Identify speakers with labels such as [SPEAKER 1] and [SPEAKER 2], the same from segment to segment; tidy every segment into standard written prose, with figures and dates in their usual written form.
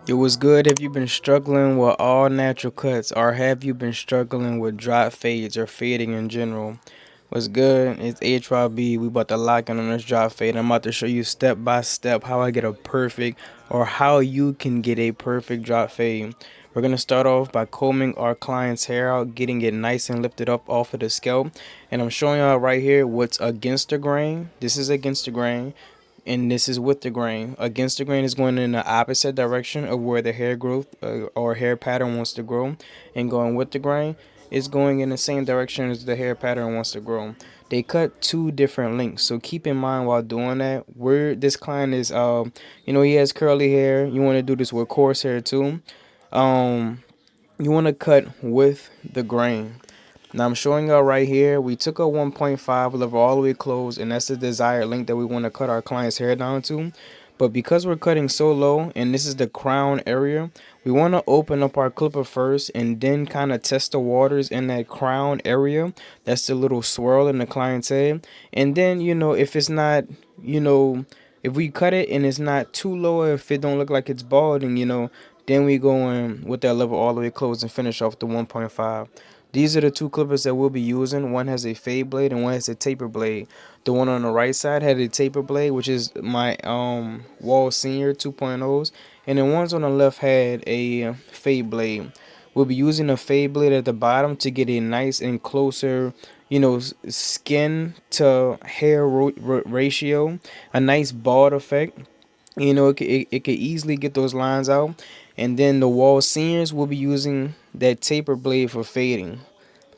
[SPEAKER 1] It was good. Have you been struggling with all natural cuts, or have you been struggling with drop fades or fading in general? What's good? It's HYB. We about to lock in on this drop fade. I'm about to show you step by step how I get a perfect, or how you can get a perfect drop fade. We're gonna start off by combing our client's hair out, getting it nice and lifted up off of the scalp. And I'm showing y'all right here what's against the grain. This is against the grain, and this is with the grain. Against the grain is going in the opposite direction of where the hair growth or hair pattern wants to grow, and going with the grain is going in the same direction as the hair pattern wants to grow. They cut two different lengths, so keep in mind while doing that. Where this client is, he has curly hair. You want to do this with coarse hair too. Um, you want to cut with the grain. Now I'm showing y'all right here, we took a 1.5 level all the way closed, and that's the desired length that we want to cut our client's hair down to. But because we're cutting so low, and this is the crown area, we want to open up our clipper first and then kind of test the waters in that crown area. That's the little swirl in the client's head. And then, if it's not, if we cut it and it's not too low, if it don't look like it's balding, then we go in with that level all the way closed and finish off the 1.5. These are the two clippers that we'll be using. One has a fade blade and one has a taper blade. The one on the right side had a taper blade, which is my Wall Senior 2.0s, and the ones on the left had a fade blade. We'll be using a fade blade at the bottom to get a nice and closer, skin to hair ratio, a nice bald effect. It could easily get those lines out. And then the wall seniors will be using that taper blade for fading.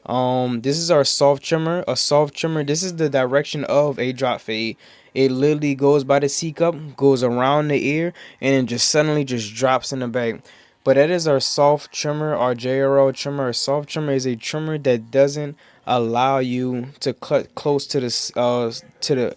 [SPEAKER 1] This is our soft trimmer. A soft trimmer, this is the direction of a drop fade. It literally goes by the C cup, goes around the ear, and then just suddenly just drops in the back. But that is our soft trimmer, our JRL trimmer. Our soft trimmer is a trimmer that doesn't allow you to cut close to the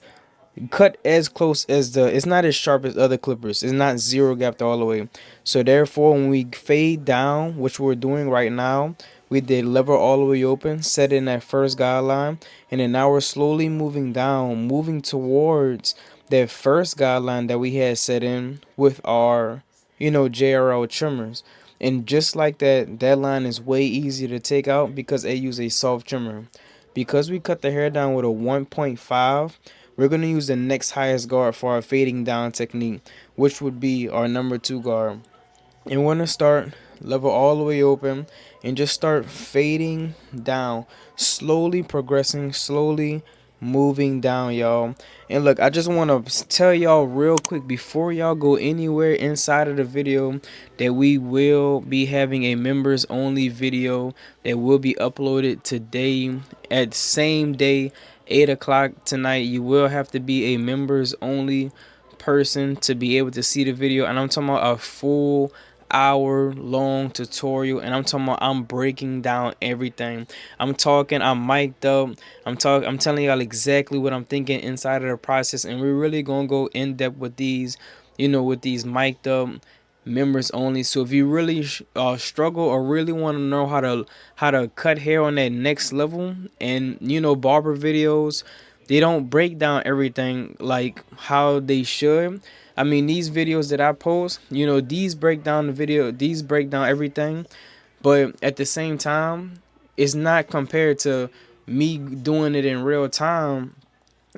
[SPEAKER 1] cut as close as it's not as sharp as other clippers. It's not zero gapped all the way. So therefore, when we fade down, which we're doing right now, we did lever all the way open, set in that first guideline, and then now we're slowly moving down, moving towards that first guideline that we had set in with our JRL trimmers. And just like that, that line is way easier to take out because I use a soft trimmer. Because we cut the hair down with a 1.5, we're going to use the next highest guard for our fading down technique, which would be our number 2 guard. And we're going to start level all the way open and just start fading down, slowly progressing, slowly moving down, y'all. And look, I just want to tell y'all real quick before y'all go anywhere inside of the video that we will be having a members only video that will be uploaded today at same day, 8 o'clock tonight. You will have to be a members only person to be able to see the video, and I'm talking about a full hour long tutorial, and I'm talking about I'm breaking down everything. I'm mic'd up, I'm telling y'all exactly what I'm thinking inside of the process, and we're really gonna go in depth with these, with these mic'd up members only. So if you really struggle or really want to know how to cut hair on that next level, and barber videos, they don't break down everything like how they should. I mean, these videos that I post, these break down everything, but at the same time, it's not compared to me doing it in real time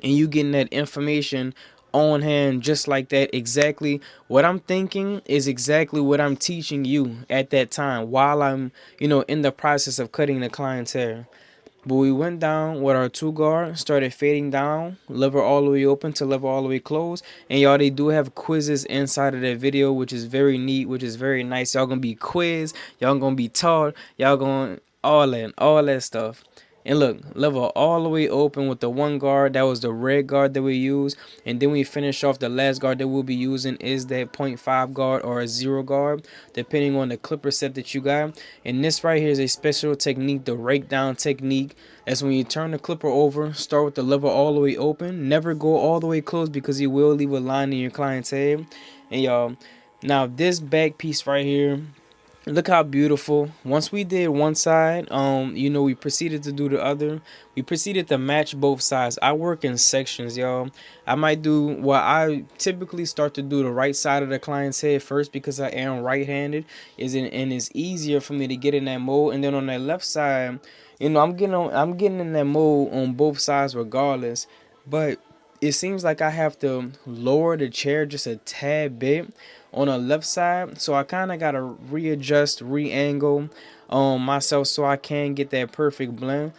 [SPEAKER 1] and you getting that information on hand just like that. Exactly what I'm thinking is exactly what I'm teaching you at that time while I'm in the process of cutting the client's hair. But we went down with our 2 guard, started fading down, lever all the way open to lever all the way closed. And y'all, they do have quizzes inside of that video, which is very neat, which is very nice. Y'all gonna be quizzed, y'all gonna be taught, y'all gonna all that stuff. And look, level all the way open with the 1 guard. That was the red guard that we used. And then we finish off the last guard that we'll be using is that 0.5 guard or a 0 guard, depending on the clipper set that you got. And this right here is a special technique, the rake down technique. That's when you turn the clipper over, start with the lever all the way open. Never go all the way closed because you will leave a line in your client's head. And y'all, now this back piece right here, Look how beautiful. Once we did one side, we proceeded to do the other. We proceeded to match both sides. I work in sections, y'all. I might do well, I typically start to do the right side of the client's head first because I am right-handed. And it's easier for me to get in that mode. And then on that left side, I'm getting in that mode on both sides regardless. But it seems like I have to lower the chair just a tad bit on the left side, so I kind of gotta readjust, re-angle myself so I can get that perfect blend.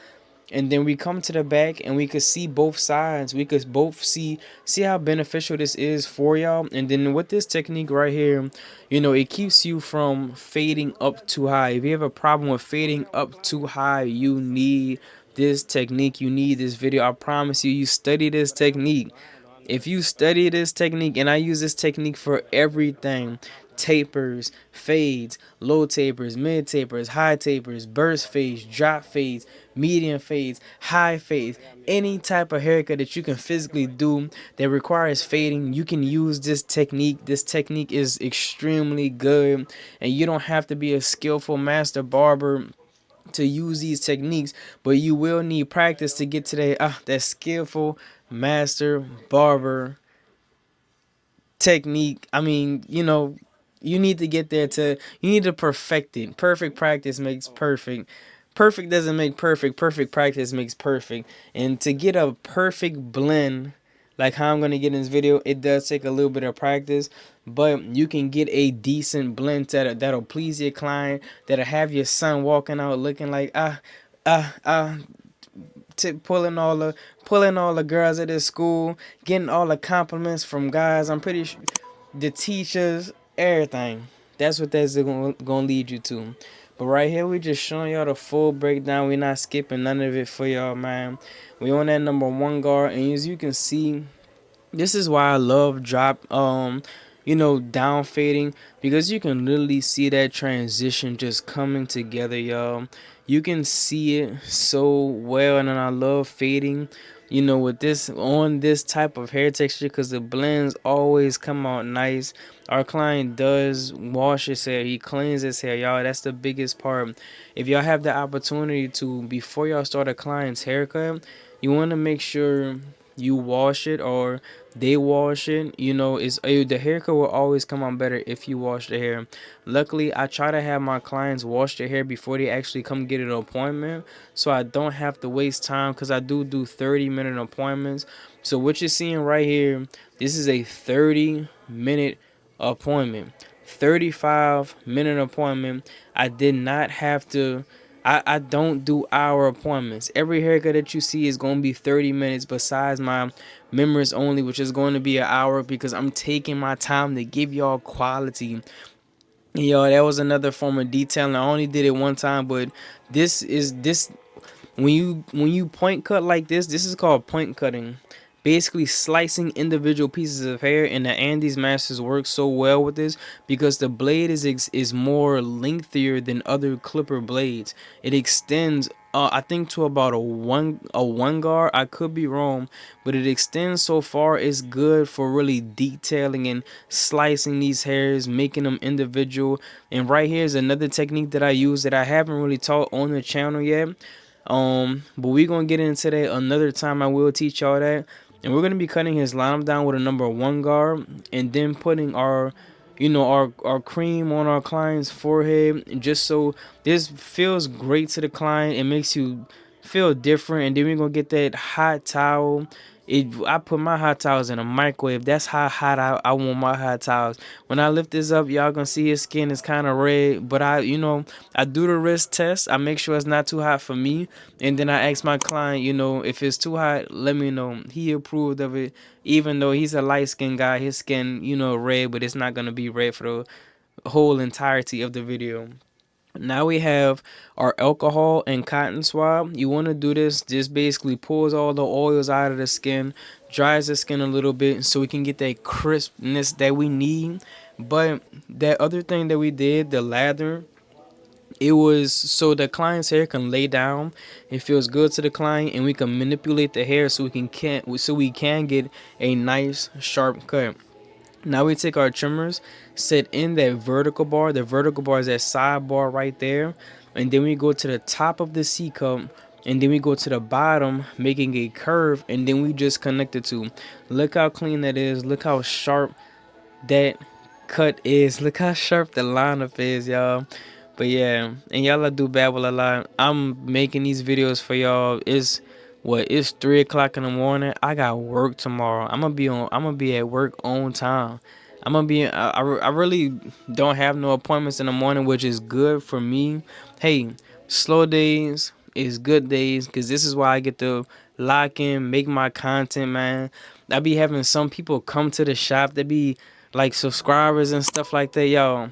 [SPEAKER 1] And then we come to the back and we could see both sides. We could both see how beneficial this is for y'all. And then with this technique right here, it keeps you from fading up too high. If you have a problem with fading up too high, you need this technique. You need this video. I promise you, you study this technique. If you study this technique, and I use this technique for everything: tapers, fades, low tapers, mid tapers, high tapers, burst fades, drop fades, medium fades, high fades, any type of haircut that you can physically do that requires fading, you can use this technique. This technique is extremely good, and you don't have to be a skillful master barber to use these techniques, but you will need practice to get to that skillful master barber technique. I mean, you need to get there you need to perfect it. Perfect practice makes perfect. Perfect doesn't make perfect. Perfect practice makes perfect. And to get a perfect blend, like how I'm gonna get in this video, it does take a little bit of practice, but you can get a decent blend that'll please your client, that'll have your son walking out looking like ah ah pulling all the girls at his school, getting all the compliments from guys. I'm pretty sure the teachers, everything. That's what that's gonna lead you to. But right here, we just showing y'all the full breakdown. We not skipping none of it for y'all, man. We on that number one guard, and as you can see, this is why I love drop down fading, because you can literally see that transition just coming together, y'all. You can see it so well, and then I love fading, with this on this type of hair texture, because the blends always come out nice. Our client does wash his hair, he cleans his hair, y'all. That's the biggest part. If y'all have the opportunity to, before y'all start a client's haircut, you want to make sure you wash it, or they wash it. The haircut will always come out better if you wash the hair. Luckily, I try to have my clients wash their hair before they actually come get an appointment, so I don't have to waste time, because I do 30-minute appointments. So what you're seeing right here, this is a 30-minute appointment, 35-minute appointment. I did not have to. I don't do hour appointments. Every haircut that you see is going to be 30 minutes, besides my members only, which is going to be an hour, because I'm taking my time to give y'all quality. Yo, that was another form of detailing. I only did it one time, but this when you point cut like this is called point cutting. Basically slicing individual pieces of hair, and the Andes Masters work so well with this because the blade is more lengthier than other clipper blades. It extends I think to about a one guard. I could be wrong, but it extends so far. It's good for really detailing and slicing these hairs, making them individual. And right here is another technique that I use that I haven't really taught on the channel yet. But we're gonna get into that another time. I will teach y'all that. And we're gonna be cutting his line down with a number one guard, and then putting our cream on our client's forehead, just so this feels great to the client. It makes you feel different. And then we're gonna get that hot towel. I put my hot towels in a microwave. That's how hot I want my hot towels. When I lift this up, y'all gonna see his skin is kind of red. But I do the wrist test. I make sure it's not too hot for me. And then I ask my client, if it's too hot, let me know. He approved of it. Even though he's a light skinned guy, his skin, red, but it's not gonna be red for the whole entirety of the video. Now we have our alcohol and cotton swab. You want to do this, just basically pulls all the oils out of the skin, dries the skin a little bit so we can get that crispness that we need. But that other thing that we did, the lather, it was so the client's hair can lay down. It feels good to the client, and we can manipulate the hair so we can get a nice sharp cut. Now we take our trimmers, sit in that vertical bar. The vertical bar is that sidebar right there. And then we go to the top of the C cup. And then we go to the bottom, making a curve. And then we just connect it to. Look how clean that is. Look how sharp that cut is. Look how sharp the lineup is, y'all. But yeah, and y'all I do babble a lot. I'm making these videos for y'all. It's 3 o'clock in the morning. I got work tomorrow. I'm gonna be at work on time. I really don't have no appointments in the morning, which is good for me. Hey, slow days is good days, because this is why I get to lock in, make my content, man. I be having some people come to the shop. They be like subscribers and stuff like that, y'all.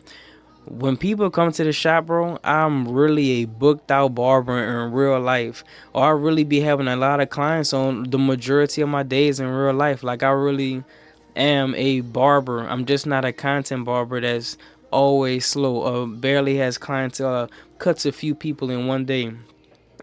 [SPEAKER 1] When people come to the shop, bro, I'm really a booked out barber in real life. Or I really be having a lot of clients on the majority of my days in real life. Like, I really am a barber. I'm just not a content barber that's always slow or barely has clientele, cuts a few people in one day.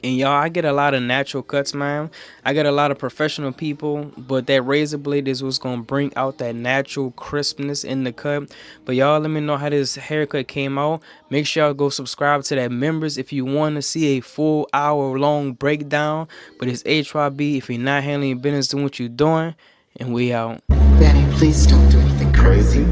[SPEAKER 1] And y'all, I get a lot of natural cuts, man. I get a lot of professional people, but that razor blade is what's gonna bring out that natural crispness in the cut. But y'all, let me know how this haircut came out. Make sure y'all go subscribe to that members if you want to see a full hour long breakdown. But it's HYB. If you're not handling your business, doing what you're doing, and we out.
[SPEAKER 2] Benny, please don't do anything crazy.